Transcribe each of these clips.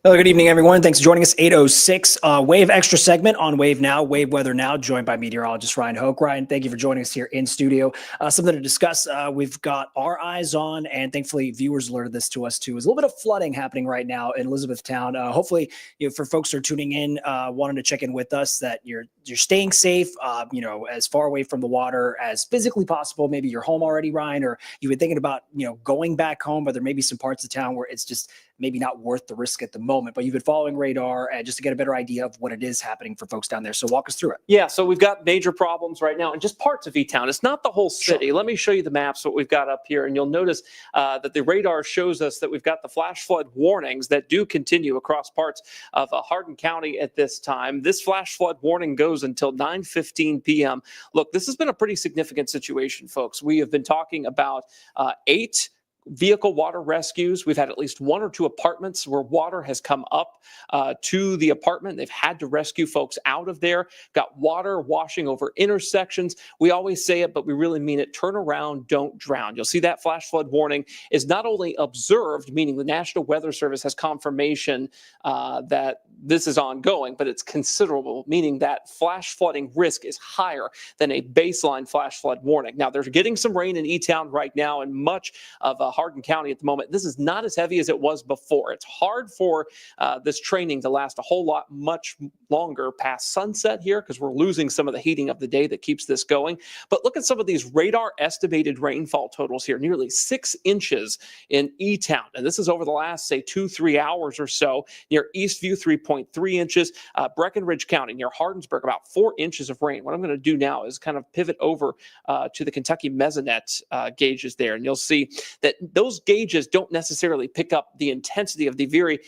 Hello, good evening, everyone. Thanks for joining us. 8:06 Wave Extra segment on Wave Now, Wave Weather Now, joined by meteorologist Ryan Hoke. Ryan, thank you for joining us here in studio. Something to discuss. We've got our eyes on, and thankfully viewers alerted this to us too. There's a little bit of flooding happening right now in Elizabethtown. Hopefully, for folks who are tuning in, wanting to check in with us, that you're staying safe. As far away from the water as physically possible. Maybe you're home already, Ryan, or you've been thinking about going back home, but there may be some parts of town where it's just maybe not worth the risk at the moment, but you've been following radar just to get a better idea of what it is happening for folks down there. So walk us through it. Yeah, so we've got major problems right now in just parts of E-Town. It's not the whole city. Sure. Let me show you the maps, what we've got up here, and you'll notice that the radar shows us that we've got the flash flood warnings that do continue across parts of Hardin County at this time. This flash flood warning goes until 9:15 p.m. Look, this has been a pretty significant situation, folks. We have been talking about 8 vehicle water rescues. We've had at least 1 or 2 apartments where water has come up to the apartment. They've had to rescue folks out of there. Got water washing over intersections. We always say it, but we really mean it. Turn around, don't drown. You'll see that flash flood warning is not only observed, meaning the National Weather Service has confirmation that this is ongoing, but it's considerable, meaning that flash flooding risk is higher than a baseline flash flood warning. Now, they're getting some rain in E-Town right now and much of Hardin County at the moment. This is not as heavy as it was before. It's hard for this training to last a whole lot much longer past sunset here because we're losing some of the heating of the day that keeps this going. But look at some of these radar estimated rainfall totals here, nearly 6 inches in E-Town. And this is over the last, say, 2-3 hours or so. Near Eastview, 3.3 inches. Breckenridge County, near Hardinsburg, about 4 inches of rain. What I'm going to do now is kind of pivot over to the Kentucky Mesonet gauges there. And you'll see that those gauges don't necessarily pick up the intensity of the very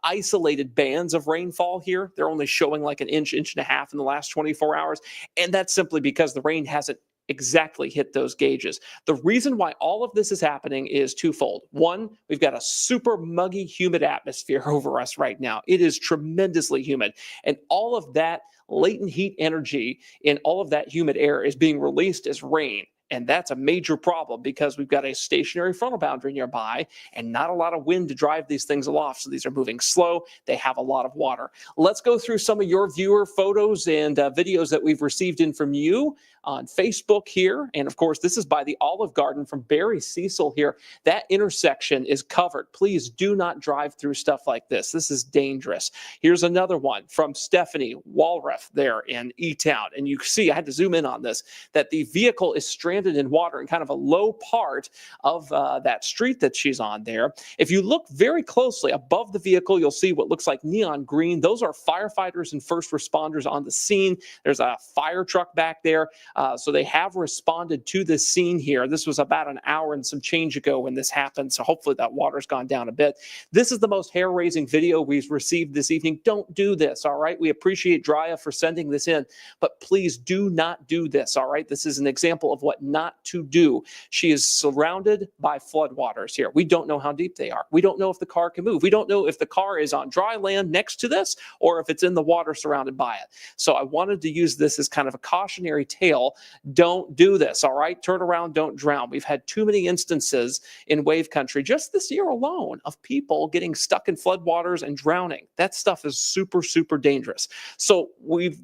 isolated bands of rainfall here. They're only showing like an inch, inch and a half in the last 24 hours. And that's simply because the rain hasn't exactly hit those gauges. The reason why all of this is happening is twofold. One, we've got a super muggy, humid atmosphere over us right now. It is tremendously humid. And all of that latent heat energy in all of that humid air is being released as rain. And that's a major problem because we've got a stationary frontal boundary nearby and not a lot of wind to drive these things aloft. So these are moving slow. They have a lot of water. Let's go through some of your viewer photos and videos that we've received in from you on Facebook here. And of course, this is by the Olive Garden from Barry Cecil here. That intersection is covered. Please do not drive through stuff like this. This is dangerous. Here's another one from Stephanie Walraff there in E-Town. And you see, I had to zoom in on this, that the vehicle is stranded in water in kind of a low part of that street that she's on there. If you look very closely above the vehicle, you'll see what looks like neon green. Those are firefighters and first responders on the scene. There's a fire truck back there. So they have responded to this scene here. This was about an hour and some change ago when this happened. So hopefully that water's gone down a bit. This is the most hair-raising video we've received this evening. Don't do this, all right? We appreciate Drya for sending this in, but please do not do this, all right? This is an example of what not to do. She is surrounded by floodwaters here. We don't know how deep they are. We don't know if the car can move. We don't know if the car is on dry land next to this or if it's in the water surrounded by it. So I wanted to use this as kind of a cautionary tale. Don't do this, all right? Turn around, don't drown. We've had too many instances in wave country just this year alone of people getting stuck in floodwaters and drowning. That stuff is super, super dangerous. So we've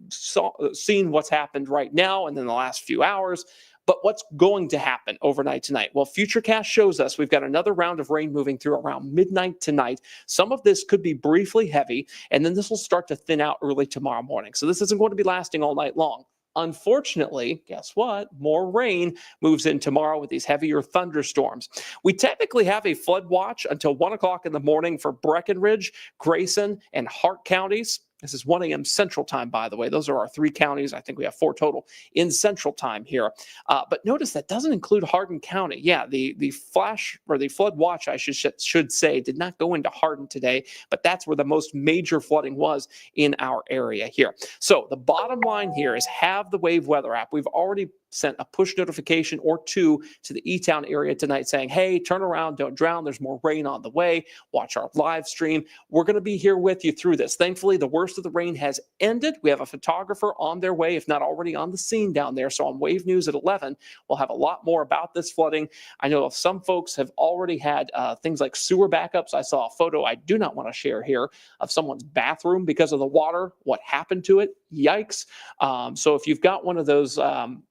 seen what's happened right now and in the last few hours. But what's going to happen overnight tonight? Well, Futurecast shows us we've got another round of rain moving through around midnight tonight. Some of this could be briefly heavy, and then this will start to thin out early tomorrow morning. So this isn't going to be lasting all night long. Unfortunately, guess what? More rain moves in tomorrow with these heavier thunderstorms. We technically have a flood watch until 1 o'clock in the morning for Breckenridge, Grayson, and Hart counties. This is 1 a.m. Central Time, by the way. Those are our 3 counties. I think we have 4 total in Central Time here. But notice that doesn't include Hardin County. Yeah, the flash or the flood watch, I should say, did not go into Hardin today, but that's where the most major flooding was in our area here. So the bottom line here is have the Wave Weather app. We've already sent a push notification or two to the E-Town area tonight saying, hey, turn around, don't drown. There's more rain on the way. Watch our live stream. We're going to be here with you through this. Thankfully, the worst of the rain has ended. We have a photographer on their way, if not already on the scene down there. So on Wave News at 11, we'll have a lot more about this flooding. I know some folks have already had things like sewer backups. I saw a photo I do not want to share here of someone's bathroom because of the water. What happened to it? Yikes. So if you've got one of those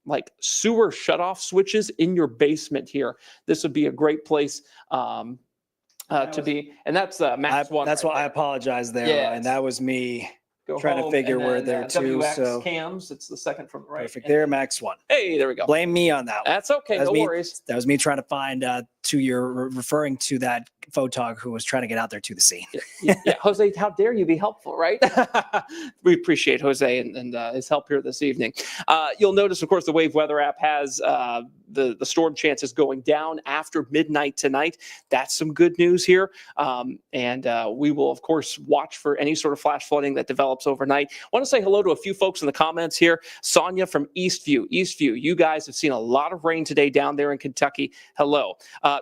like sewer shutoff switches in your basement here, this would be a great place to be. And that's Max one. That's right why I there. apologize there, Yeah, Ryan. That was me Go trying to home, figure and where then, there too. WX So cams. It's the second from the right. perfect. And There, then- Max 1. Hey, there we go. Blame me on that one. That's okay. That was No me. worries. That was me trying to find to your referring to that photog who was trying to get out there to the scene. Yeah, Jose, how dare you be helpful, right? We appreciate Jose and his help here this evening. You'll notice, of course, the Wave Weather app has the storm chances going down after midnight tonight. That's some good news here. And we will, of course, watch for any sort of flash flooding that develops overnight. I want to say hello to a few folks in the comments here. Sonia from Eastview. Eastview, you guys have seen a lot of rain today down there in Kentucky. Hello.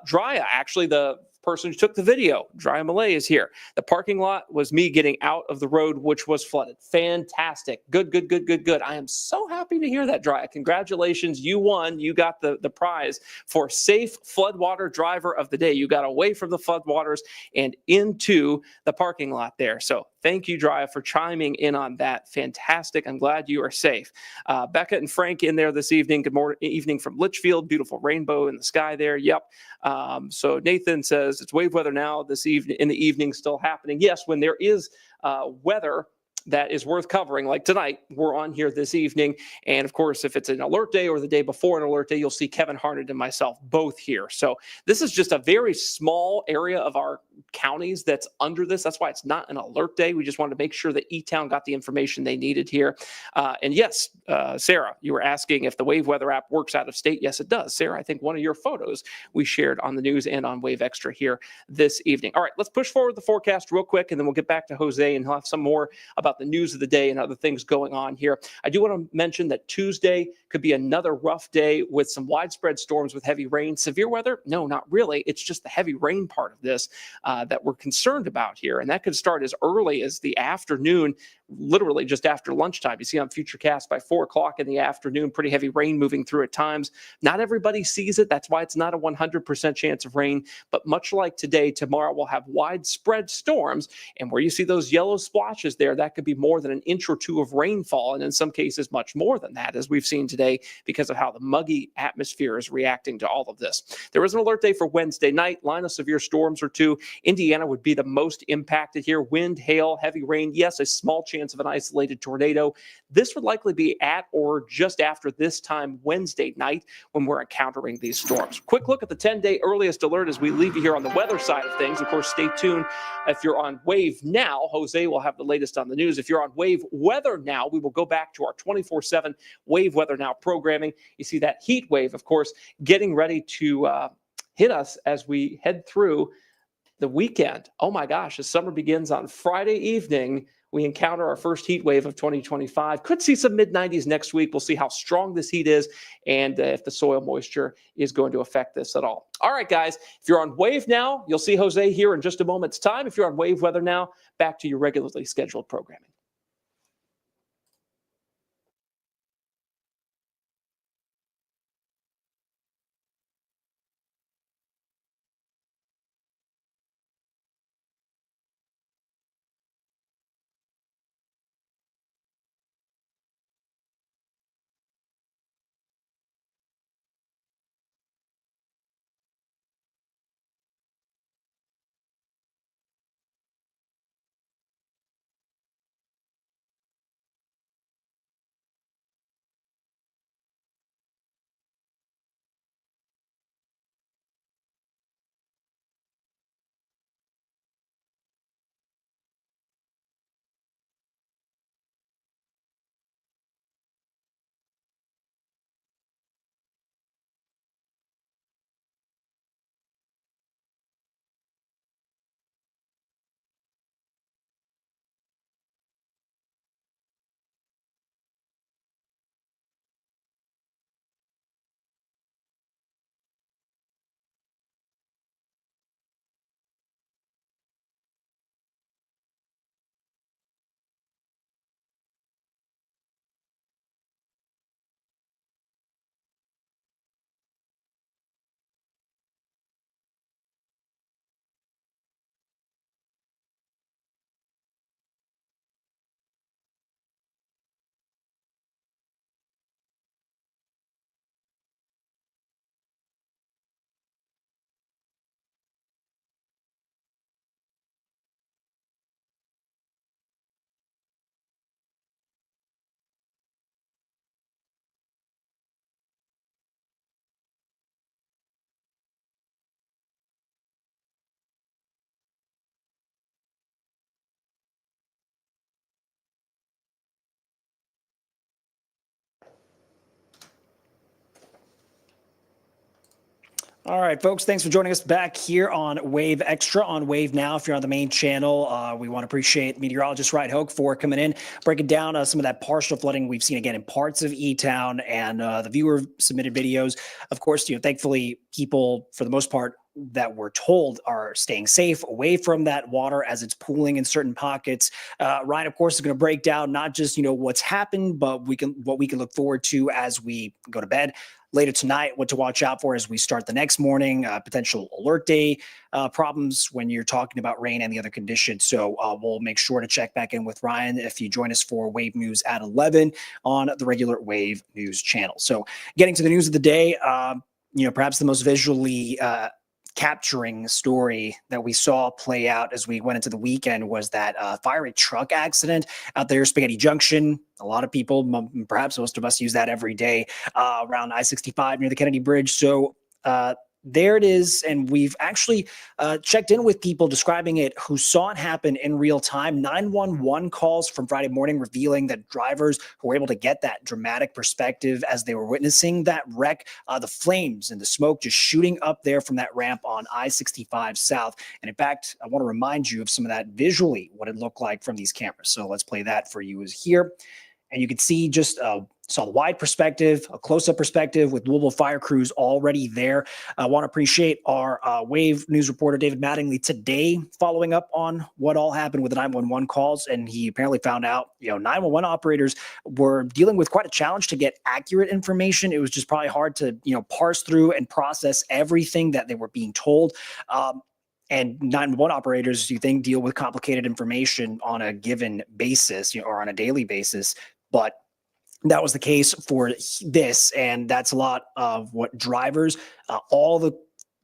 Drya, actually, the person who took the video, Drya Malay, is here. The parking lot was me getting out of the road, which was flooded. Fantastic. Good, good, good, good, good. I am so happy to hear that, Drya. Congratulations. You won. You got the prize for Safe Floodwater Driver of the Day. You got away from the floodwaters and into the parking lot there. So thank you, Drya, for chiming in on that. Fantastic. I'm glad you are safe. Becca and Frank in there this evening. Good morning, evening from Litchfield. Beautiful rainbow in the sky there. Yep. So Nathan says it's wave weather now this evening, in the evening, still happening. Yes, when there is weather that is worth covering, like tonight, we're on here this evening. And of course, if it's an alert day or the day before an alert day, you'll see Kevin Harned and myself both here. So this is just a very small area of our counties that's under this. That's why it's not an alert day. We just wanted to make sure that E-Town got the information they needed here. And yes, Sarah, you were asking if the Wave Weather app works out of state. Yes, it does. Sarah, I think one of your photos we shared on the news and on Wave Extra here this evening. All right, let's push forward the forecast real quick, and then we'll get back to Jose and he'll have some more about the news of the day and other things going on here. I do want to mention that Tuesday could be another rough day with some widespread storms with heavy rain. Severe weather? No, not really. It's just the heavy rain part of this that we're concerned about here. And that could start as early as the afternoon, literally just after lunchtime. You see on Futurecast by 4 o'clock in the afternoon, pretty heavy rain moving through at times. Not everybody sees it. That's why it's not a 100% chance of rain. But much like today, tomorrow we'll have widespread storms. And where you see those yellow splotches there, that could be more than an inch or two of rainfall. And in some cases, much more than that, as we've seen today, because of how the muggy atmosphere is reacting to all of this. There is an alert day for Wednesday night. Line of severe storms or two. Indiana would be the most impacted here. Wind, hail, heavy rain. Yes, a small chance of an isolated tornado. This would likely be at or just after this time Wednesday night when we're encountering these storms. Quick look at the 10-day earliest alert as we leave you here on the weather side of things. Of course, stay tuned. If you're on Wave Now, Jose will have the latest on the news. If you're on Wave Weather Now, we will go back to our 24/7 Wave Weather Now programming. You see that heat wave, of course, getting ready to hit us as we head through the weekend. Oh my gosh, as summer begins on Friday evening, we encounter our first heat wave of 2025. Could see some mid-90s next week. We'll see how strong this heat is and if the soil moisture is going to affect this at all. All right, guys, if you're on Wave Now, you'll see Jose here in just a moment's time. If you're on Wave Weather Now, back to your regularly scheduled programming. All right, folks, thanks for joining us back here on Wave Extra on Wave Now. If you're on the main channel, we want to appreciate meteorologist Ryan Hoke for coming in, breaking down some of that partial flooding we've seen again in parts of E-Town and the viewer submitted videos. Of course, thankfully, people, for the most part, that we're told are staying safe away from that water as it's pooling in certain pockets. Ryan, of course, is going to break down not just what's happened, but what we can look forward to as we go to bed later tonight, what to watch out for as we start the next morning, potential alert day problems when you're talking about rain and the other conditions. So we'll make sure to check back in with Ryan if you join us for Wave News at 11 on the regular Wave News channel. So getting to the news of the day, perhaps the most visually capturing story that we saw play out as we went into the weekend was that fiery truck accident out there, Spaghetti Junction. A lot of people, perhaps most of us, use that every day around I-65 near the Kennedy Bridge. So there it is. And we've actually checked in with people describing it who saw it happen in real time. 911 calls from Friday morning revealing that drivers who were able to get that dramatic perspective as they were witnessing that wreck, the flames and the smoke just shooting up there from that ramp on I-65 South. And in fact, I want to remind you of some of that visually, what it looked like from these cameras. So let's play that for you here. And you can see just saw the wide perspective, a close-up perspective with Louisville fire crews already there. I want to appreciate our Wave News reporter, David Mattingly, today following up on what all happened with the 911 calls. And he apparently found out, 911 operators were dealing with quite a challenge to get accurate information. It was just probably hard to, parse through and process everything that they were being told. And 911 operators, you think, deal with complicated information on a given basis, or on a daily basis. But that was the case for this. And that's a lot of what drivers, all the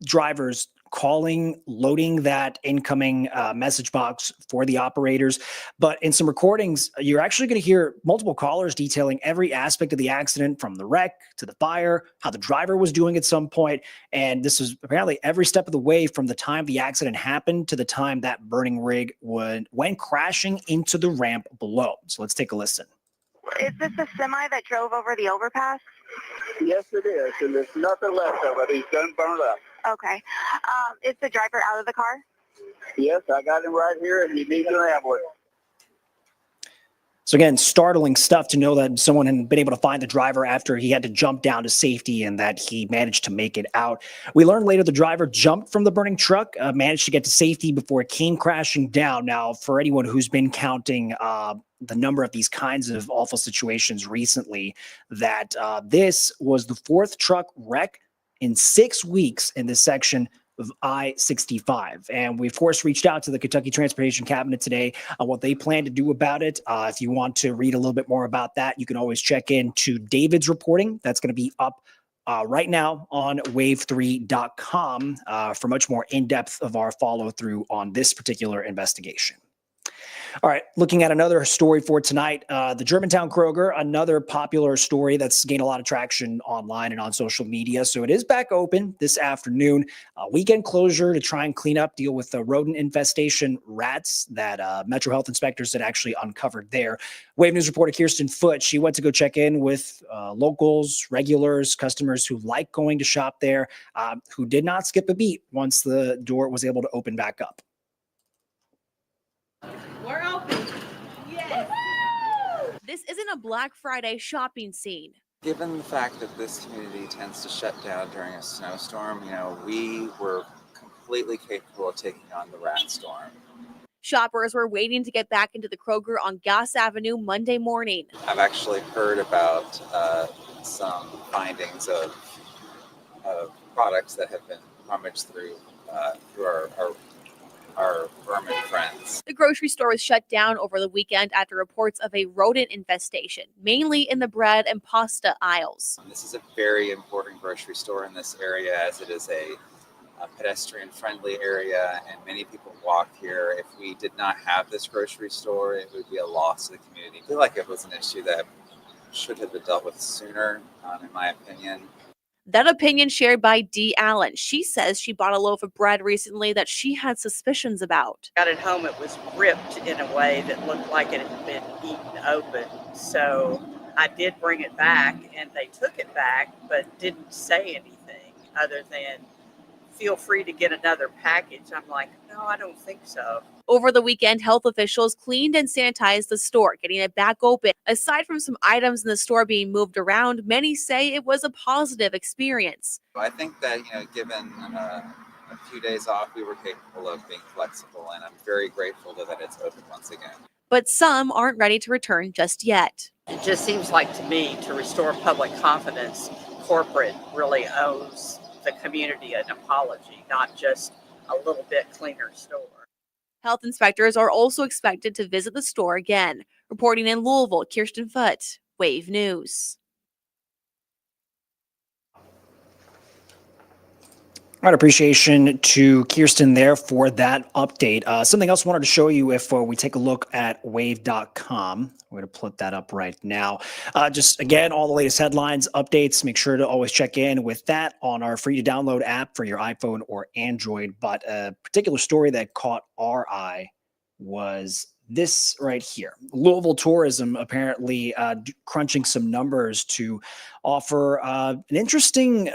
drivers calling, loading that incoming message box for the operators. But in some recordings, you're actually going to hear multiple callers detailing every aspect of the accident, from the wreck to the fire, how the driver was doing at some point. And this is apparently every step of the way from the time the accident happened to the time that burning rig went crashing into the ramp below. So let's take a listen. Is this a semi that drove over the overpass? Yes, it is, and there's nothing left of it. He's done burned up. Okay. Is the driver out of the car? Yes, I got him right here, and he needs an ambulance. So again, startling stuff to know that someone had been able to find the driver after he had to jump down to safety and that he managed to make it out. We learned later the driver jumped from the burning truck, managed to get to safety before it came crashing down. Now, for anyone who's been counting the number of these kinds of awful situations recently, that this was the fourth truck wreck in 6 weeks in this section of I-65. And we, of course, reached out to the Kentucky Transportation Cabinet today on what they plan to do about it. If you want to read a little bit more about that, you can always check in to David's reporting. That's going to be up right now on wave3.com for much more in-depth of our follow-through on this particular investigation. All right, looking at another story for tonight, the Germantown Kroger, another popular story that's gained a lot of traction online and on social media. So it is back open this afternoon. Weekend closure to try and clean up, deal with the rodent infestation rats that Metro Health inspectors had actually uncovered there. Wave News reporter Kirsten Foote, she went to go check in with locals, regulars, customers who like going to shop there, who did not skip a beat once the door was able to open back up. We're open. Yes. This isn't a Black Friday shopping scene. Given the fact that this community tends to shut down during a snowstorm, we were completely capable of taking on the rat storm. Shoppers were waiting to get back into the Kroger on Goss Avenue Monday morning. I've actually heard about some findings of products that have been rummaged through our vermin friends. The grocery store was shut down over the weekend after reports of a rodent infestation, mainly in the bread and pasta aisles. This is a very important grocery store in this area, as it is a pedestrian-friendly area, and many people walk here. If we did not have this grocery store, it would be a loss to the community. I feel like it was an issue that should have been dealt with sooner, in my opinion. That opinion shared by Dee Allen. She says she bought a loaf of bread recently that she had suspicions about. Got it home, it was ripped in a way that looked like it had been eaten open. So I did bring it back, and they took it back, but didn't say anything other than feel free to get another package. I'm like, no, I don't think so. Over the weekend, health officials cleaned and sanitized the store, getting it back open. Aside from some items in the store being moved around, many say it was a positive experience. I think that, given a few days off, we were capable of being flexible, and I'm very grateful that it's open once again. But some aren't ready to return just yet. It just seems like to me, to restore public confidence, corporate really owes the community an apology, not just a little bit cleaner store. Health inspectors are also expected to visit the store again. Reporting in Louisville, Kirsten Foote, Wave News. All right, appreciation to Kirsten there for that update. Something else I wanted to show you if we take a look at wave.com. We're going to put that up right now. Just again, all the latest headlines, updates. Make sure to always check in with that on our free to download app for your iPhone or Android. But a particular story that caught our eye was this right here. Louisville Tourism apparently crunching some numbers to offer an interesting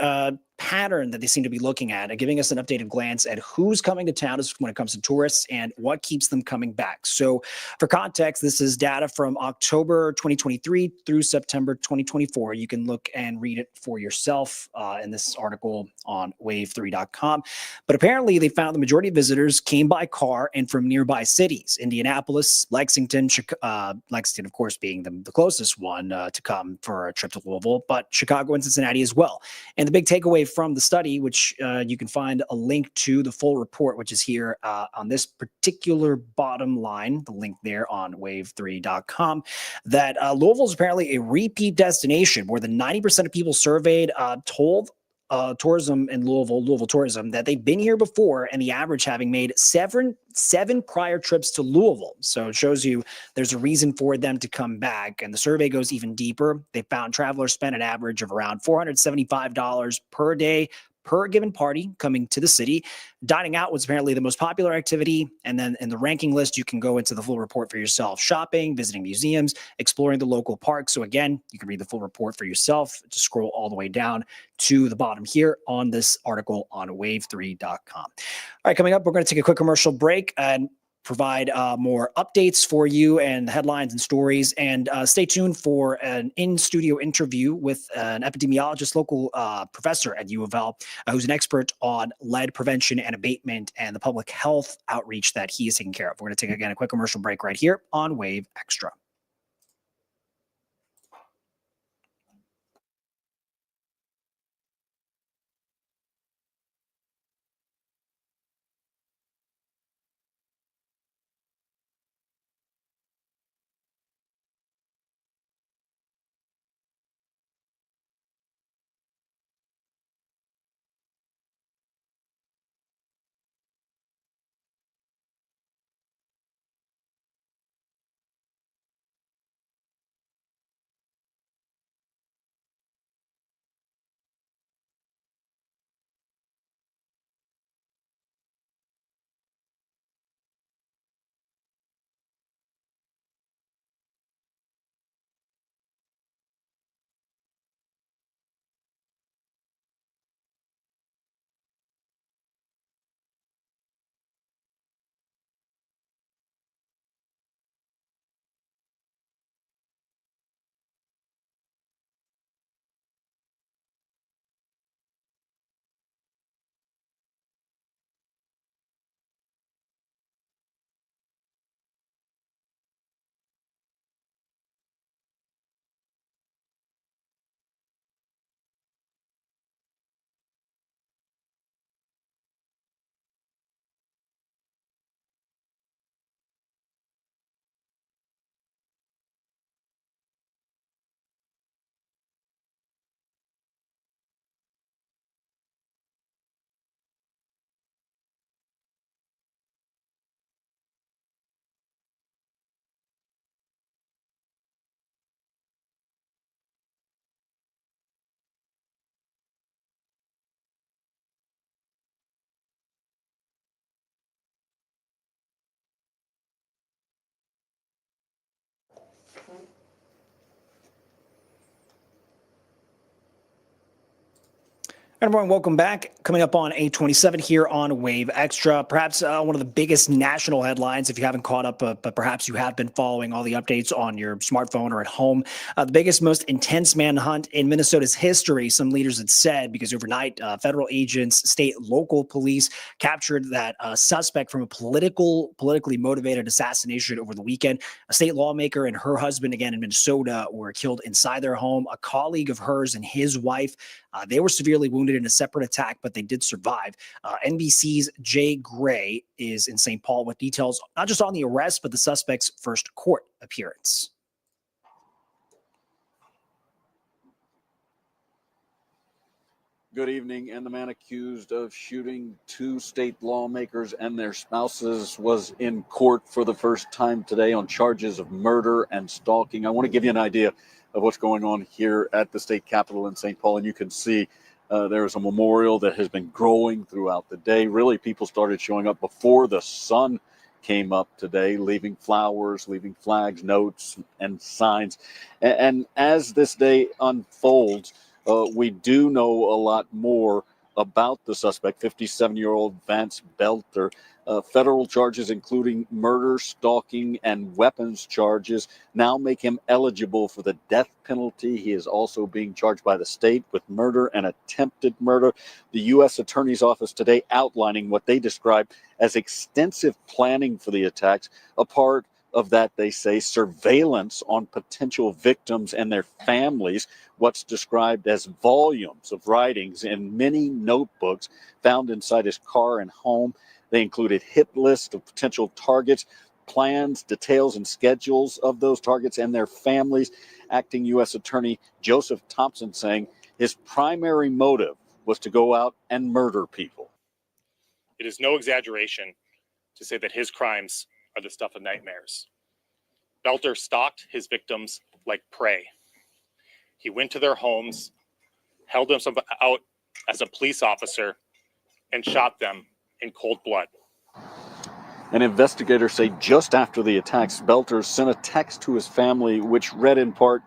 pattern that they seem to be looking at and giving us an updated glance at who's coming to town when it comes to tourists and what keeps them coming back. So for context, this is data from October 2023 through September 2024. You can look and read it for yourself in this article on wave3.com. But apparently they found the majority of visitors came by car and from nearby cities, Indianapolis, Lexington, Lexington, of course, being the closest one to come for a trip to Louisville, but Chicago and Cincinnati as well. And the big takeaway from the study, which you can find a link to the full report, which is here on this particular bottom line, the link there on wave3.com, that Louisville is apparently a repeat destination. More than 90% of people surveyed told tourism in Louisville Tourism, that they've been here before, and the average having made seven prior trips to Louisville. So it shows you there's a reason for them to come back. And the survey goes even deeper. They found travelers spent an average of around $475 per day per given party coming to the city. Dining out was apparently the most popular activity. And then in the ranking list, you can go into the full report for yourself. Shopping, visiting museums, exploring the local parks. So again, you can read the full report for yourself. Just scroll all the way down to the bottom here on this article on wave3.com. All right, coming up, we're going to take a quick commercial break and provide more updates for you and headlines and stories. And stay tuned for an in-studio interview with an epidemiologist, local professor at UofL, who's an expert on lead prevention and abatement and the public health outreach that he is taking care of. We're going to take, again, a quick commercial break right here on Wave Extra. Everyone, welcome back. Coming up on 827 here on Wave Extra, perhaps one of the biggest national headlines, if you haven't caught up, but perhaps you have been following all the updates on your smartphone or at home. The biggest, most intense manhunt in Minnesota's history, some leaders had said, because overnight, federal agents, state, local police captured that suspect from a politically motivated assassination over the weekend. A state lawmaker and her husband, again in Minnesota, were killed inside their home. A colleague of hers and his wife, they were severely wounded in a separate attack, but they did survive. NBC's Jay Gray is in St. Paul with details not just on the arrest, but the suspect's first court appearance. Good evening. And the man accused of shooting two state lawmakers and their spouses was in court for the first time today on charges of murder and stalking. I want to give you an idea of what's going on here at the state capitol in St. Paul. And you can see there is a memorial that has been growing throughout the day. Really, people started showing up before the sun came up today, leaving flowers, leaving flags, notes, and signs. And as this day unfolds, we do know a lot more about the suspect, 57-year-old Vance Belter. Federal charges, including murder, stalking, and weapons charges, now make him eligible for the death penalty. He is also being charged by the state with murder and attempted murder. The U.S. Attorney's Office today outlining what they describe as extensive planning for the attacks. A part of that, they say, surveillance on potential victims and their families, what's described as volumes of writings in many notebooks found inside his car and home. They included hit lists of potential targets, plans, details, and schedules of those targets and their families. Acting U.S. Attorney Joseph Thompson saying his primary motive was to go out and murder people. It is no exaggeration to say that his crimes are the stuff of nightmares. Belter stalked his victims like prey. He went to their homes, held them out as a police officer, and shot them in cold blood. And investigators say just after the attacks, Belter sent a text to his family, which read in part,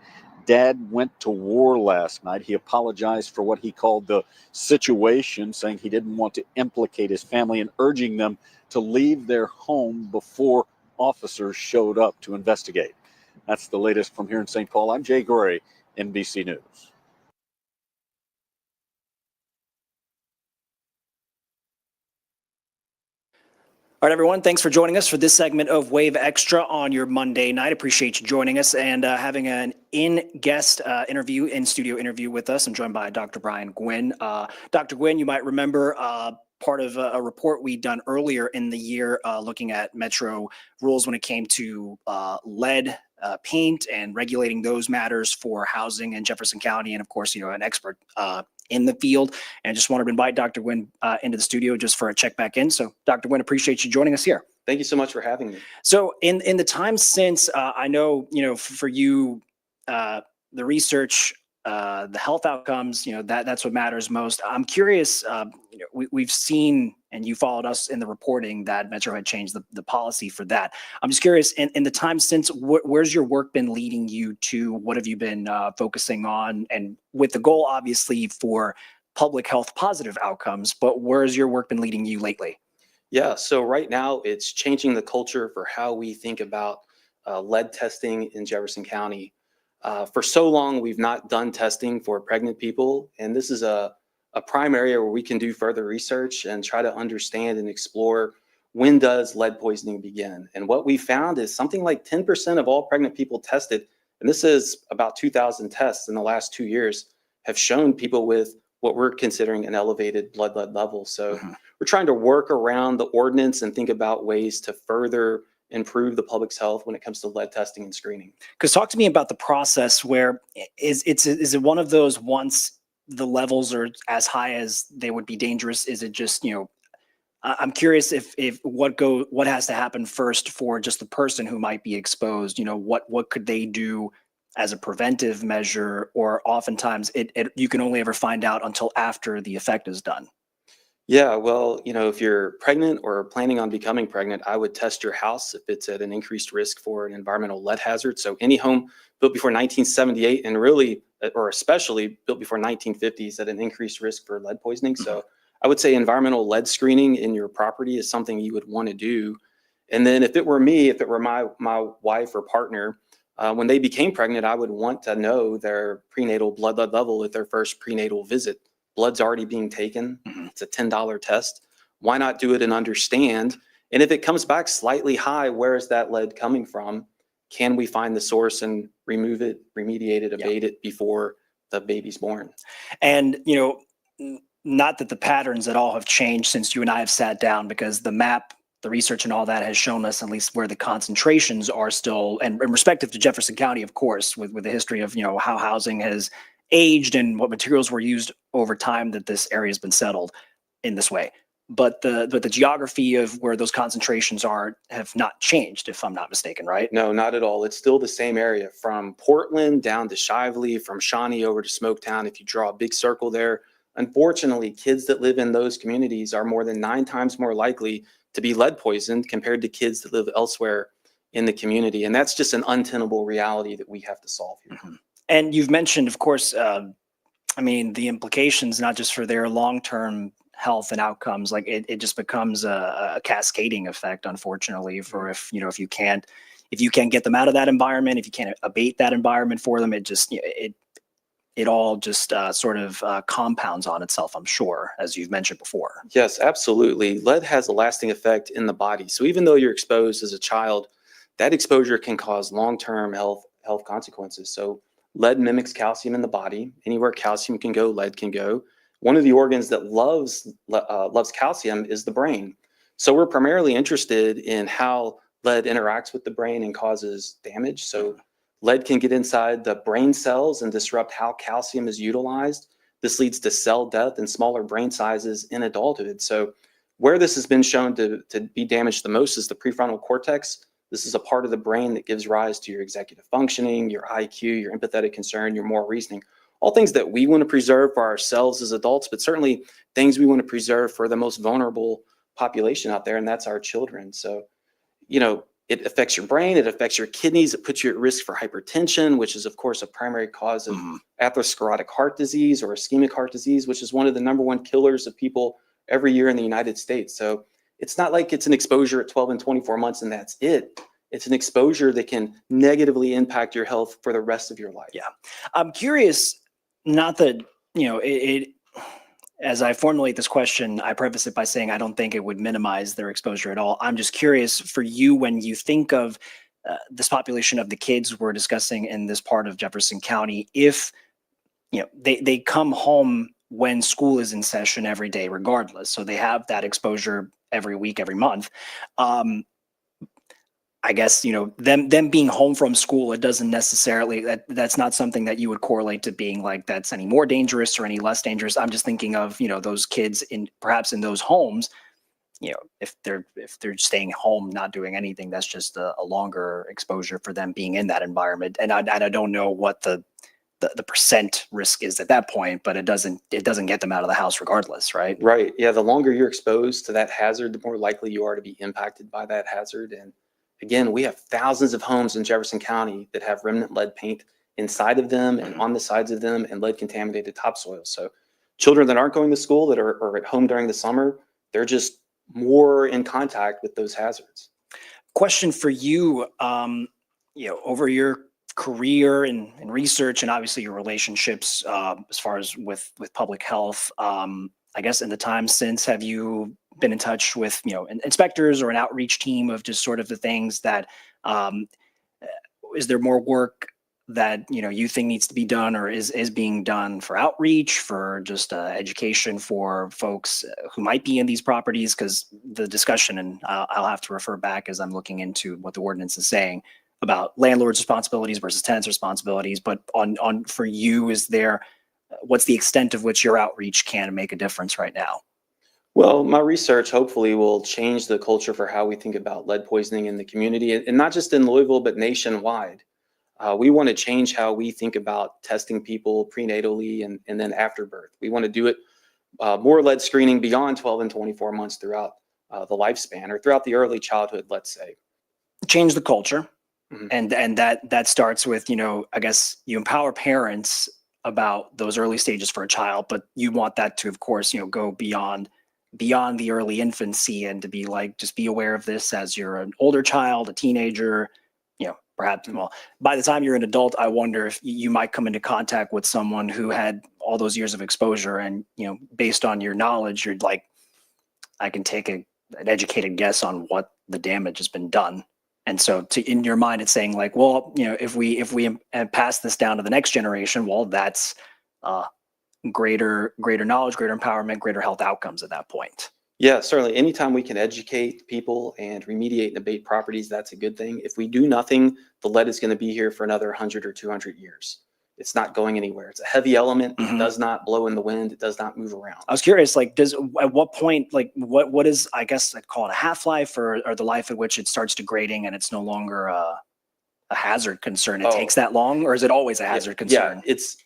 "Dad went to war last night." He apologized for what he called the situation, saying he didn't want to implicate his family and urging them to leave their home before officers showed up to investigate. That's the latest from here in St. Paul. I'm Jay Gray, NBC News. All right, everyone, thanks for joining us for this segment of Wave Extra on your Monday night. Appreciate you joining us and having an in-guest in-studio interview with us. I'm joined by Dr. Brian Gwynn. Dr. Gwynn, you might remember part of a report we'd done earlier in the year looking at Metro rules when it came to lead paint and regulating those matters for housing in Jefferson County. And of course, an expert in the field, and just wanted to invite Dr. Gwynn into the studio just for a check back in. So Dr. Gwynn, appreciate you joining us here. Thank you so much for having me. So in the time since, I know, for you, the research, the health outcomes, that's what matters most. I'm curious, we've seen, and you followed us in the reporting that Metro had changed the policy for that. I'm just curious, in the time since, where's your work been leading you to? What have you been focusing on? And with the goal, obviously, for public health positive outcomes, but where's your work been leading you lately? Yeah, so right now it's changing the culture for how we think about lead testing in Jefferson County. For so long, we've not done testing for pregnant people, and this is a prime area where we can do further research and try to understand and explore when does lead poisoning begin. And what we found is something like 10% of all pregnant people tested, and this is about 2,000 tests in the last 2 years, have shown people with what we're considering an elevated blood lead level. So we're trying to work around the ordinance and think about ways to further improve the public's health when it comes to lead testing and screening. Because talk to me about the process where is it one of those, once the levels are as high as they would be dangerous, is it just, I'm curious if what has to happen first for just the person who might be exposed, what could they do as a preventive measure, or oftentimes you can only ever find out until after the effect is done? Yeah, well, if you're pregnant or planning on becoming pregnant, I would test your house if it's at an increased risk for an environmental lead hazard. So any home built before 1978, and really or especially built before 1950s at an increased risk for lead poisoning. So I would say environmental lead screening in your property is something you would want to do. And then if it were me, if it were my wife or partner, when they became pregnant, I would want to know their prenatal blood lead level at their first prenatal visit. Blood's already being taken. It's a $10 test. Why not do it and understand? And if it comes back slightly high, where is that lead coming from? Can we find the source and remove it, remediate it, abate it before the baby's born? And, not that the patterns at all have changed since you and I have sat down, because the map, the research and all that has shown us at least where the concentrations are still, and respective to Jefferson County, of course, with the history of, how housing has aged and what materials were used over time, that this area has been settled in this way. But the geography of where those concentrations are have not changed, if I'm not mistaken, right? No, not at all. It's still the same area from Portland down to Shively, from Shawnee over to Smoketown. If you draw a big circle there, unfortunately, kids that live in those communities are more than 9 times more likely to be lead poisoned compared to kids that live elsewhere in the community. And that's just an untenable reality that we have to solve here. And you've mentioned, of course, the implications, not just for their long-term health and outcomes, like it just becomes a cascading effect, unfortunately, for if you can't get them out of that environment, if you can't abate that environment for them, it all just sort of compounds on itself, I'm sure, as you've mentioned before. Yes, absolutely. Lead has a lasting effect in the body. So even though you're exposed as a child, that exposure can cause long-term health consequences. So lead mimics calcium in the body. Anywhere calcium can go, lead can go. One of the organs that loves calcium is the brain. So we're primarily interested in how lead interacts with the brain and causes damage. So lead can get inside the brain cells and disrupt how calcium is utilized. This leads to cell death and smaller brain sizes in adulthood. So where this has been shown to be damaged the most is the prefrontal cortex. This is a part of the brain that gives rise to your executive functioning, your IQ, your empathetic concern, your moral reasoning. All things that we want to preserve for ourselves as adults, but certainly things we want to preserve for the most vulnerable population out there, and that's our children. So, it affects your brain, it affects your kidneys, it puts you at risk for hypertension, which is, of course, a primary cause of atherosclerotic heart disease or ischemic heart disease, which is one of the #1 killers of people every year in the United States. So it's not like it's an exposure at 12 and 24 months and that's it. It's an exposure that can negatively impact your health for the rest of your life. Yeah. I'm curious, not that, as I formulate this question, I preface it by saying I don't think it would minimize their exposure at all. I'm just curious for you, when you think of this population of the kids we're discussing in this part of Jefferson County, if they come home when school is in session every day, regardless, so they have that exposure every week, every month. I guess, them being home from school, it doesn't necessarily, that's not something that you would correlate to being like that's any more dangerous or any less dangerous. I'm just thinking of, those kids perhaps in those homes, if they're staying home, not doing anything, that's just a longer exposure for them being in that environment. And I don't know what the percent risk is at that point, but it doesn't get them out of the house regardless, right? Right. Yeah. The longer you're exposed to that hazard, the more likely you are to be impacted by that hazard. And again, we have thousands of homes in Jefferson County that have remnant lead paint inside of them and on the sides of them and lead contaminated topsoil. So children that aren't going to school, that are at home during the summer, they're just more in contact with those hazards. Question for you, over your career and research, and obviously your relationships as far as with public health, I guess in the time since, have you been in touch with inspectors or an outreach team of just sort of the things that is there more work that you think needs to be done or is being done for outreach, for just education for folks who might be in these properties? Because the discussion, and I'll have to refer back as I'm looking into what the ordinance is saying about landlords' responsibilities versus tenants' responsibilities, but on for you, what's the extent of which your outreach can make a difference right now? Well, my research hopefully will change the culture for how we think about lead poisoning in the community, and not just in Louisville, but nationwide. We want to change how we think about testing people prenatally and then after birth. We want to do it more lead screening beyond 12 and 24 months throughout the lifespan, or throughout the early childhood, let's say. Change the culture. And that starts with, I guess you empower parents about those early stages for a child, but you want that to, of course, go beyond the early infancy, and to be like, just be aware of this as you're an older child, a teenager, perhaps, well, by the time you're an adult, I wonder if you might come into contact with someone who had all those years of exposure, and, based on your knowledge, you're like, I can take an educated guess on what the damage has been done. And so in your mind, it's saying like, well, if we pass this down to the next generation, well, that's greater knowledge, greater empowerment, greater health outcomes at that point. Yeah, certainly. Anytime we can educate people and remediate and abate properties, that's a good thing. If we do nothing, the lead is going to be here for another 100 or 200 years. It's not going anywhere. It's a heavy element. It does not blow in the wind. It does not move around. I was curious, like, at what point, like, what is, I guess I'd call it a half-life, or the life at which it starts degrading and it's no longer a hazard concern? It takes that long, or is it always a hazard concern? Yeah, it's,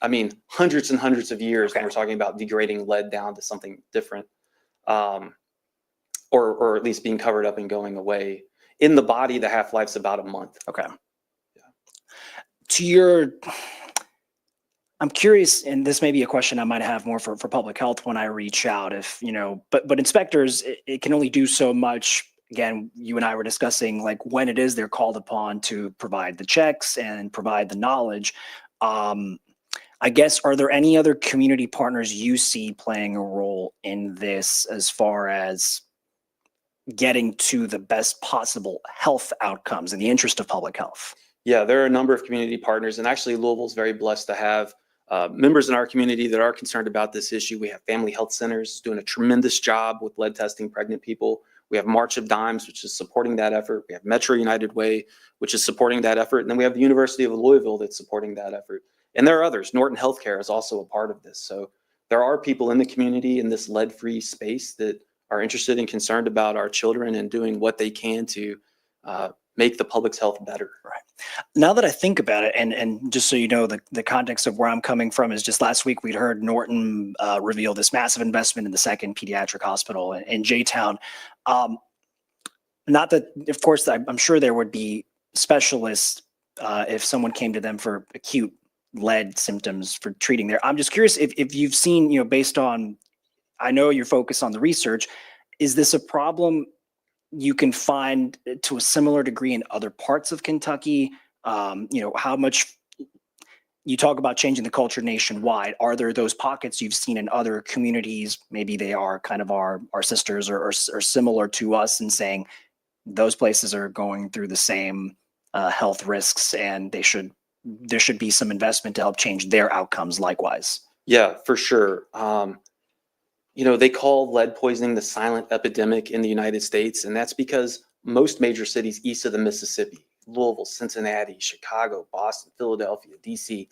hundreds and hundreds of years when we're talking about degrading lead down to something different, or at least being covered up and going away. In the body, the half-life's about a month. Okay. Yeah. I'm curious, and this may be a question I might have more for public health when I reach out, if, but inspectors, it can only do so much. Again, you and I were discussing, like, when it is they're called upon to provide the checks and provide the knowledge. I guess, are there any other community partners you see playing a role in this, as far as getting to the best possible health outcomes in the interest of public health? Yeah, there are a number of community partners, and actually Louisville's very blessed to have members in our community that are concerned about this issue. We have family health centers doing a tremendous job with lead testing pregnant people. We have March of Dimes, which is supporting that effort. We have Metro United Way, which is supporting that effort. And then we have the University of Louisville that's supporting that effort. And there are others. Norton Healthcare is also a part of this. So there are people in the community in this lead-free space that are interested and concerned about our children and doing what they can to make the public's health better. Right. Now that I think about it, and just so you know, the context of where I'm coming from is, just last week we'd heard Norton reveal this massive investment in the second pediatric hospital in J-Town. Not that, of course, I'm sure there would be specialists if someone came to them for acute lead symptoms for treating there. I'm just curious if you've seen, based on, I know you're focused on the research, is this a problem you can find to a similar degree in other parts of Kentucky? How much you talk about changing the culture nationwide. Are there those pockets you've seen in other communities? Maybe they are kind of our sisters or similar to us, and saying those places are going through the same health risks, and there should be some investment to help change their outcomes likewise. Yeah, for sure. They call lead poisoning the silent epidemic in the United States, and that's because most major cities east of the Mississippi, Louisville, Cincinnati, Chicago, Boston, Philadelphia, DC,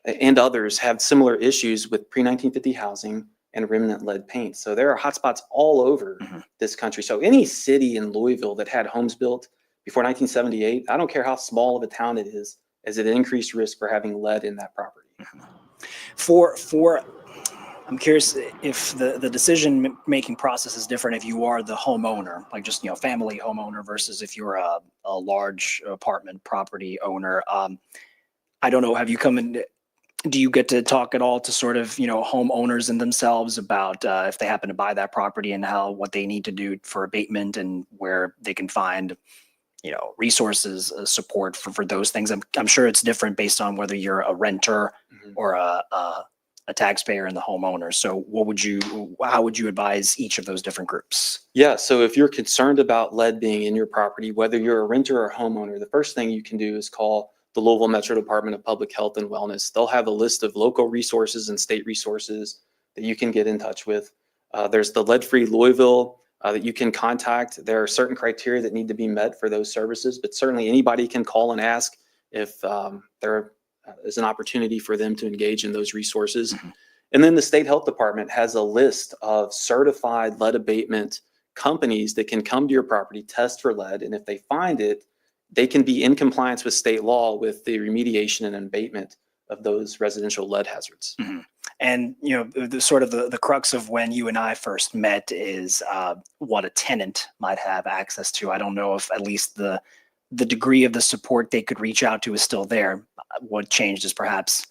and others, have similar issues with pre-1950 housing and remnant lead paint. So there are hotspots all over this country. So any city in Louisville that had homes built before 1978, I don't care how small of a town it is, as it increased risk for having lead in that property. I'm curious if the decision-making process is different if you are the homeowner, like just, family homeowner, versus if you're a large apartment property owner. I don't know, have you come in, do you get to talk at all to sort of, homeowners and themselves about if they happen to buy that property, and what they need to do for abatement, and where they can find, resources, support for those things? I'm sure it's different based on whether you're a renter or a taxpayer and the homeowner. So how would you advise each of those different groups? Yeah, so if you're concerned about lead being in your property, whether you're a renter or a homeowner, the first thing you can do is call the Louisville Metro Department of Public Health and Wellness. They'll have a list of local resources and state resources that you can get in touch with. There's the Lead-Free Louisville that you can contact. There are certain criteria that need to be met for those services, but certainly anybody can call and ask if there is an opportunity for them to engage in those resources. And then the state health department has a list of certified lead abatement companies that can come to your property, test for lead, and if they find it, they can be in compliance with state law with the remediation and abatement of those residential lead hazards. And, the sort of the crux of when you and I first met is what a tenant might have access to. I don't know if at least the degree of the support they could reach out to is still there. What changed is perhaps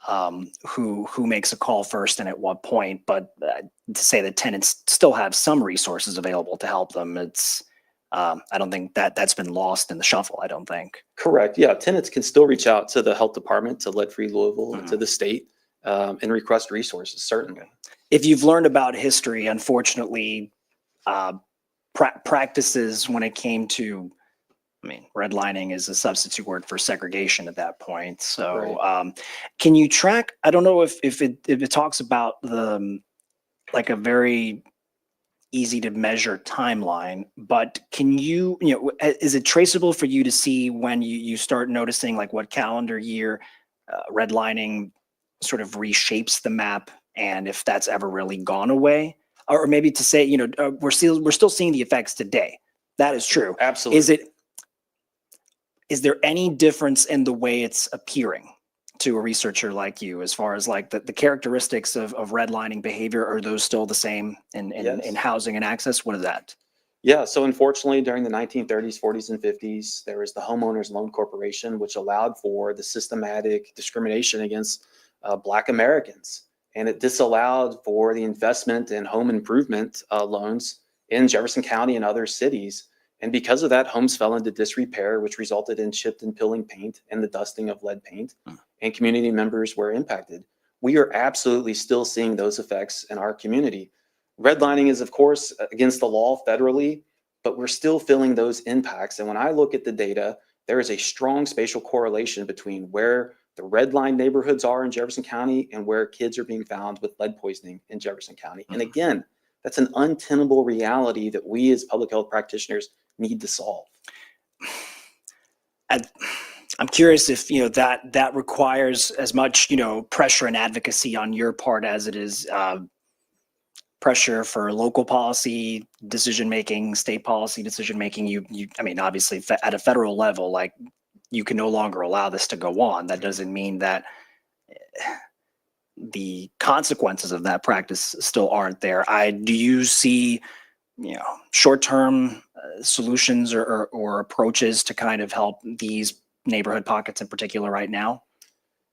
who makes a call first and at what point. But to say that tenants still have some resources available to help them, it's I don't think that's been lost in the shuffle. I don't think. Correct. Yeah, tenants can still reach out to the health department, to Lead Free Louisville, to the state, and request resources. Certainly. If you've learned about history, unfortunately, practices when it came to, I mean, redlining is a substitute word for segregation at that point. So, can you track? I don't know if it talks about the like a very easy to measure timeline, but can you is it traceable for you to see when you start noticing like what calendar year redlining sort of reshapes the map, and if that's ever really gone away, or maybe to say we're still seeing the effects today. That is true. Absolutely. Is there any difference in the way it's appearing to a researcher like you, as far as like the characteristics of redlining behavior? Are those still the same in housing and access? What is that? Yeah, so unfortunately, during the 1930s, 40s, and 50s, there was the Homeowners Loan Corporation, which allowed for the systematic discrimination against Black Americans. And it disallowed for the investment in home improvement loans in Jefferson County and other cities. And because of that, homes fell into disrepair, which resulted in chipped and peeling paint and the dusting of lead paint, and community members were impacted. We are absolutely still seeing those effects in our community. Redlining is, of course, against the law federally, but we're still feeling those impacts. And when I look at the data, there is a strong spatial correlation between where the red line neighborhoods are in Jefferson County and where kids are being found with lead poisoning in Jefferson County. And again, that's an untenable reality that we as public health practitioners need to solve. I'm curious if that requires as much pressure and advocacy on your part as it is pressure for local policy decision making, state policy decision making. I mean, obviously at a federal level, like, you can no longer allow this to go on. That doesn't mean that the consequences of that practice still aren't there. Do you see short-term solutions or approaches to kind of help these neighborhood pockets in particular right now?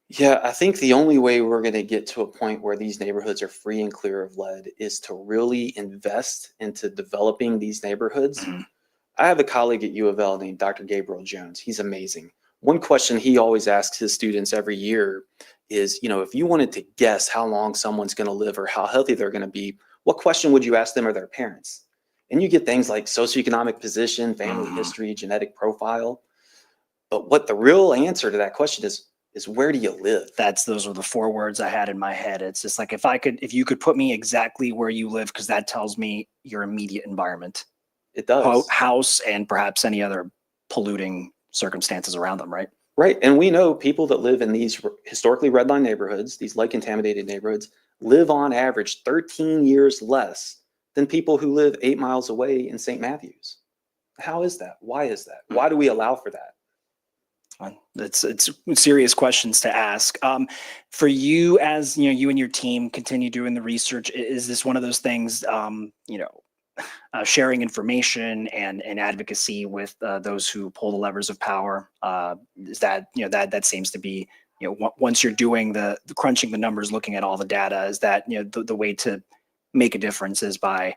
Yeah, I think the only way we're going to get to a point where these neighborhoods are free and clear of lead is to really invest into developing these neighborhoods. I have a colleague at UofL named Dr. Gabriel Jones. He's amazing. One question he always asks his students every year is, if you wanted to guess how long someone's going to live or how healthy they're going to be, what question would you ask them or their parents? And you get things like socioeconomic position, family history, genetic profile. But what the real answer to that question is where do you live? Those are the 4 words I had in my head. It's just like, if you could put me exactly where you live, because that tells me your immediate environment. It does. House and perhaps any other polluting circumstances around them, right? Right. And we know people that live in these historically redline neighborhoods, these lead contaminated neighborhoods, live on average 13 years less than people who live 8 miles away in St. Matthews. How is that? Why is that? Why do we allow for that? It's serious questions to ask. For you, as you and your team continue doing the research, is this one of those things, sharing information and advocacy with those who pull the levers of power? Is that that seems to be once you're doing the crunching the numbers, looking at all the data, is that the way to make a difference is by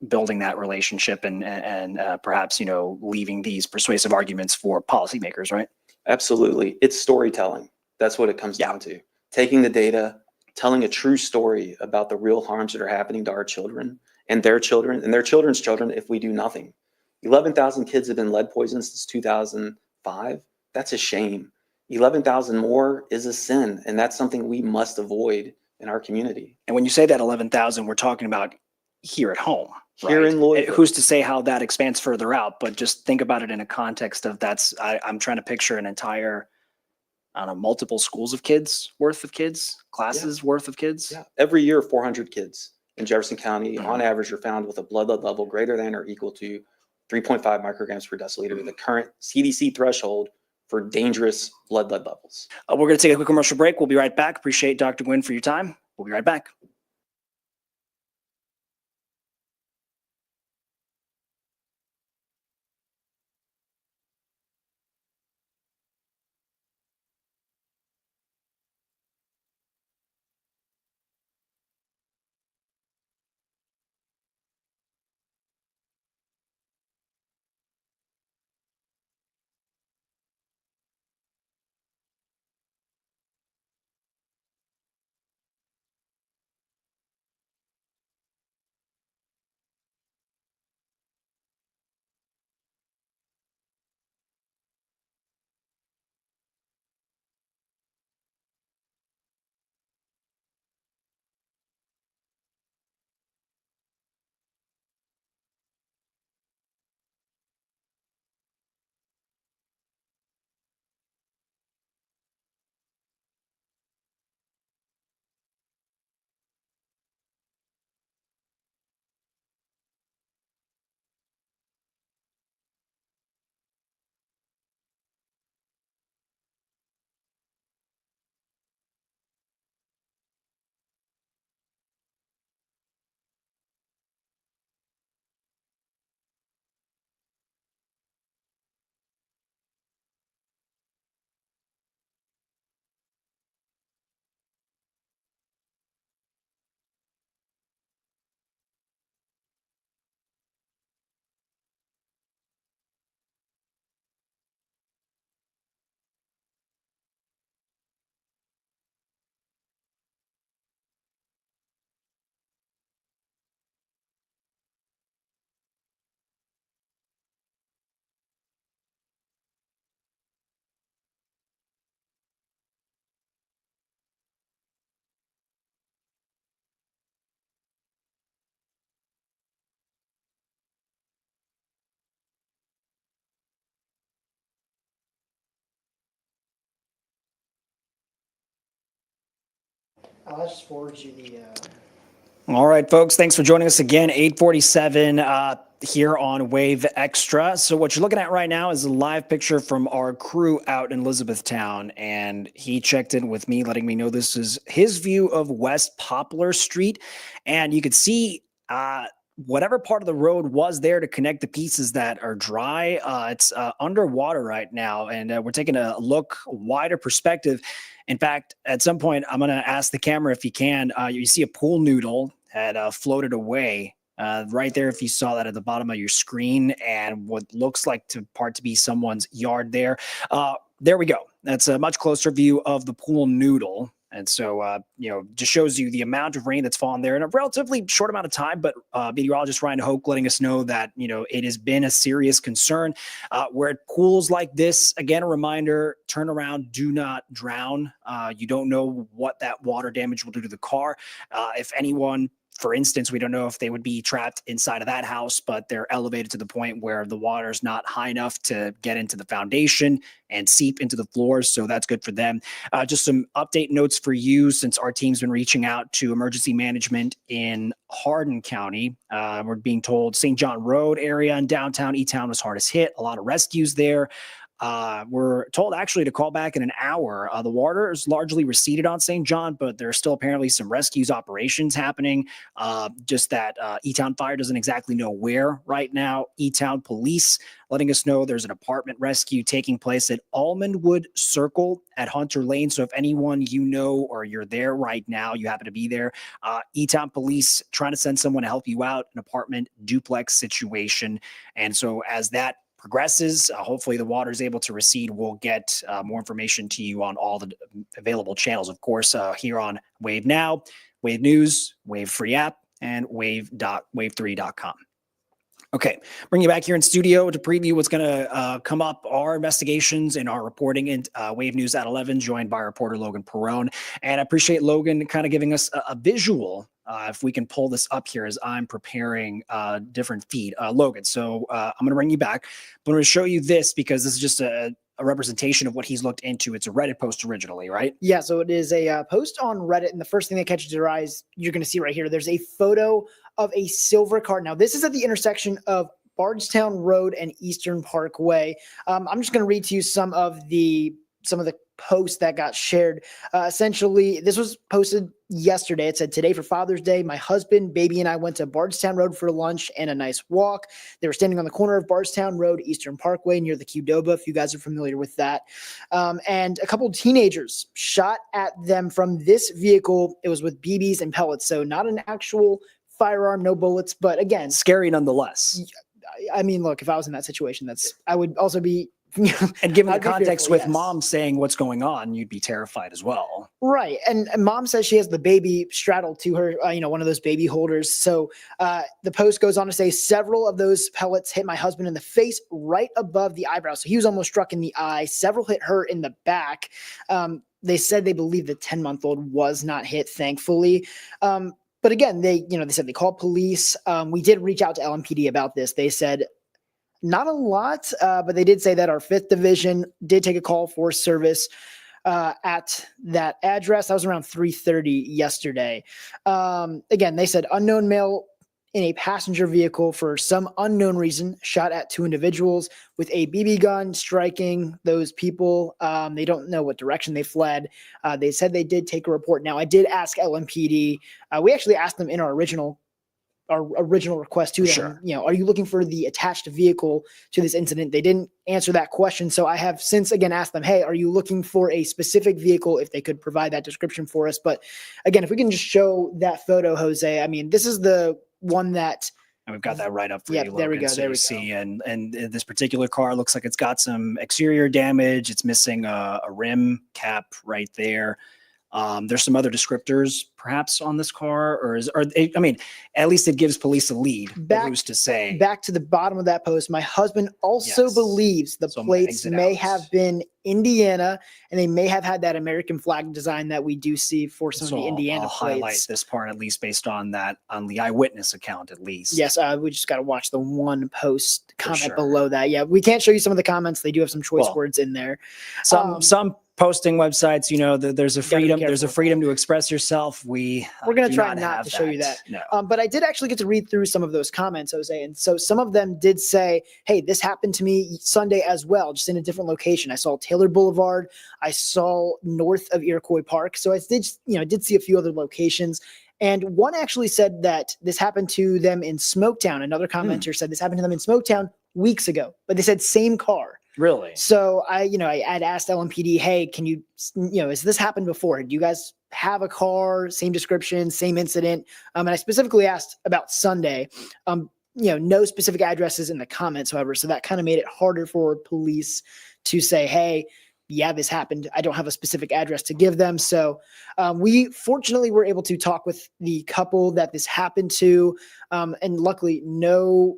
building that relationship and perhaps leaving these persuasive arguments for policymakers, right? Absolutely. It's storytelling. That's what it comes down to. Taking the data, telling a true story about the real harms that are happening to our children and their children and their children's children if we do nothing. 11,000 kids have been lead poisoned since 2005. That's a shame. 11,000 more is a sin, and that's something we must avoid in our community. And when you say that 11,000, we're talking about here at home, here right? in Louisville. Who's to say how that expands further out? But just think about it in a context of I'm trying to picture an entire, I don't know, multiple schools of kids worth of kids, classes worth of kids. Yeah, every year 400 kids in Jefferson County on average are found with a blood lead level greater than or equal to 3.5 micrograms per deciliter, the current CDC threshold for dangerous blood lead levels. We're going to take a quick commercial break. We'll be right back. Appreciate Dr. Gwynn for your time. We'll be right back. I'll just forward you the. All right, folks, thanks for joining us again. 847 here on Wave Extra. So what you're looking at right now is a live picture from our crew out in Elizabethtown, and he checked in with me, letting me know this is his view of West Poplar Street. And you could see whatever part of the road was there to connect the pieces that are dry. It's underwater right now, and we're taking a look, wider perspective. In fact, at some point, I'm going to ask the camera if you can. You see a pool noodle had floated away right there. If you saw that at the bottom of your screen, and what looks like to be someone's yard there. There we go. That's a much closer view of the pool noodle. And so, just shows you the amount of rain that's fallen there in a relatively short amount of time. But meteorologist Ryan Hoke letting us know that, it has been a serious concern. Where at pools like this, again, a reminder, turn around, do not drown. You don't know what that water damage will do to the car. If anyone, for instance, we don't know if they would be trapped inside of that house, but they're elevated to the point where the water is not high enough to get into the foundation and seep into the floors. So that's good for them. Just some update notes for you, since our team's been reaching out to emergency management in Hardin County. We're being told St. John Road area and downtown E-Town was hardest hit. A lot of rescues there. We're told actually to call back in an hour. The water is largely receded on St. John, but there's still apparently some rescues operations happening. Just that E-Town Fire doesn't exactly know where right now. E-Town Police letting us know there's an apartment rescue taking place at Almondwood Circle at Hunter Lane. So if anyone you know or you're there right now, you happen to be there, E-Town Police trying to send someone to help you out, an apartment duplex situation. And so as that progresses, hopefully the water is able to recede. We'll get more information to you on all the available channels, of course, here on Wave Now, Wave News, Wave Free App, and wave3.com. Okay, bring you back here in studio to preview what's going to come up, our investigations and our reporting in Wave News at 11, joined by reporter Logan Perrone. And I appreciate Logan kind of giving us a visual. If we can pull this up here as I'm preparing a different feed. Logan, so I'm going to bring you back. But I'm going to show you this because this is just a representation of what he's looked into. It's a Reddit post originally, right? Yeah, so it is a post on Reddit, and the first thing that catches your eyes, you're going to see right here, there's a photo of a silver car. Now, this is at the intersection of Bardstown Road and Eastern Parkway. I'm just going to read to you some of the posts that got shared. Essentially, this was posted yesterday. It said, "Today for Father's Day, my husband, baby, and I went to Bardstown Road for lunch and a nice walk. They were standing on the corner of Bardstown Road, Eastern Parkway, near the Qdoba," if you guys are familiar with that. And a couple of teenagers shot at them from this vehicle. It was with BBs and pellets, so not an actual firearm, no bullets, but again, scary nonetheless. I mean, look, if I was in that situation, I would also be. And given the context fearful, with yes. Mom saying what's going on, you'd be terrified as well. Right. And Mom says she has the baby straddled to her, one of those baby holders. So the post goes on to say, "Several of those pellets hit my husband in the face right above the eyebrow." So he was almost struck in the eye. Several hit her in the back. They said they believe the 10-month-old was not hit, thankfully. But again, they said they called police. We did reach out to LMPD about this. They said not a lot, but they did say that our 5th Division did take a call for service at that address. That was around 3:30 yesterday. Again, they said unknown male in a passenger vehicle for some unknown reason shot at 2 individuals with a BB gun, striking those people. They don't know what direction they fled. They said they did take a report. Now, I did ask LMPD. We actually asked them in our original request to them, Sure. Are you looking for the attached vehicle to this incident? They didn't answer that question. So I have since again asked them, hey, are you looking for a specific vehicle, if they could provide that description for us? But again, if we can just show that photo, Jose, I mean, this is the one that. And we've got that right up for Yep, you, Logan. there we go, So there you we see, and this particular car looks like it's got some exterior damage. It's missing a rim cap right there. There's some other descriptors perhaps on this car, at least it gives police a lead. Who's to say? Back to the bottom of that post, my husband also believes the plates may have been Indiana, and they may have had that American flag design that we do see for some of the Indiana I'll plates. highlight this part, at least based on the eyewitness account, at least. Yes, we just got to watch the one post comment sure. below that. Yeah, we can't show you some of the comments. They do have some choice words in there. Some posting websites, there's a Gotta be freedom. There's a careful. freedom to express yourself. We're gonna try not to show you that. No. But I did actually get to read through some of those comments, Jose. And so some of them did say, hey, this happened to me Sunday as well, just in a different location. I saw Taylor Boulevard. I saw north of Iroquois Park. So I did see a few other locations. And one actually said that this happened to them in Smoketown. Another commenter said this happened to them in Smoketown weeks ago, but they said same car. Really? So I had asked LMPD, hey, can you, has this happened before? Do you guys have a car, same description, same incident? And I specifically asked about Sunday. No specific addresses in the comments, however, so that kind of made it harder for police to say, hey, yeah, this happened. I don't have a specific address to give them. So we fortunately were able to talk with the couple that this happened to, and luckily no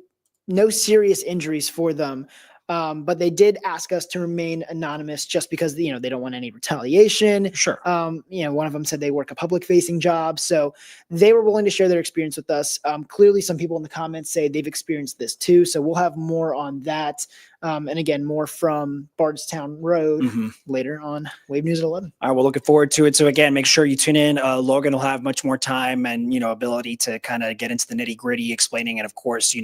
serious injuries for them. But they did ask us to remain anonymous just because, they don't want any retaliation. Sure. One of them said they work a public facing job. So they were willing to share their experience with us. Clearly some people in the comments say they've experienced this too. So we'll have more on that. And again, more from Bardstown Road later on Wave News at 11. All right, we're looking forward to it. So again, make sure you tune in. Logan will have much more time and, ability to kind of get into the nitty gritty explaining. And of course,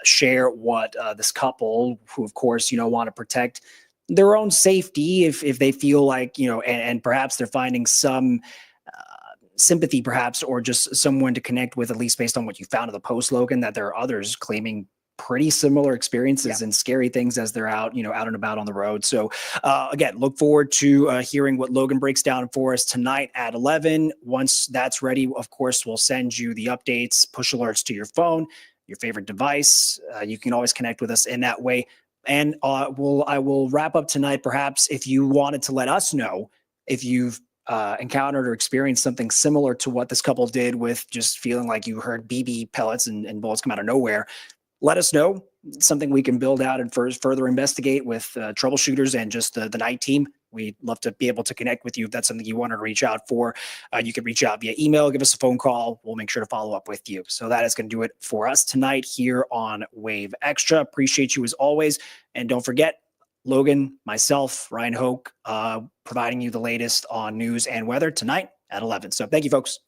share what this couple who, of course, want to protect their own safety if they feel like, and perhaps they're finding some sympathy perhaps, or just someone to connect with, at least based on what you found in the post, Logan, that there are others claiming pretty similar experiences and scary things as they're out, out and about on the road. So again, look forward to hearing what Logan breaks down for us tonight at 11. Once that's ready, of course, we'll send you the updates, push alerts to your phone, your favorite device. You can always connect with us in that way. And I will wrap up tonight. Perhaps if you wanted to let us know if you've encountered or experienced something similar to what this couple did with just feeling like you heard BB pellets and bullets come out of nowhere, let us know. It's something we can build out and further investigate with troubleshooters and just the night team. We'd love to be able to connect with you if that's something you want to reach out for. You can reach out via email, give us a phone call. We'll make sure to follow up with you. So that is going to do it for us tonight here on Wave Extra. Appreciate you as always. And don't forget, Logan, myself, Ryan Hoke, providing you the latest on news and weather tonight at 11. So thank you, folks.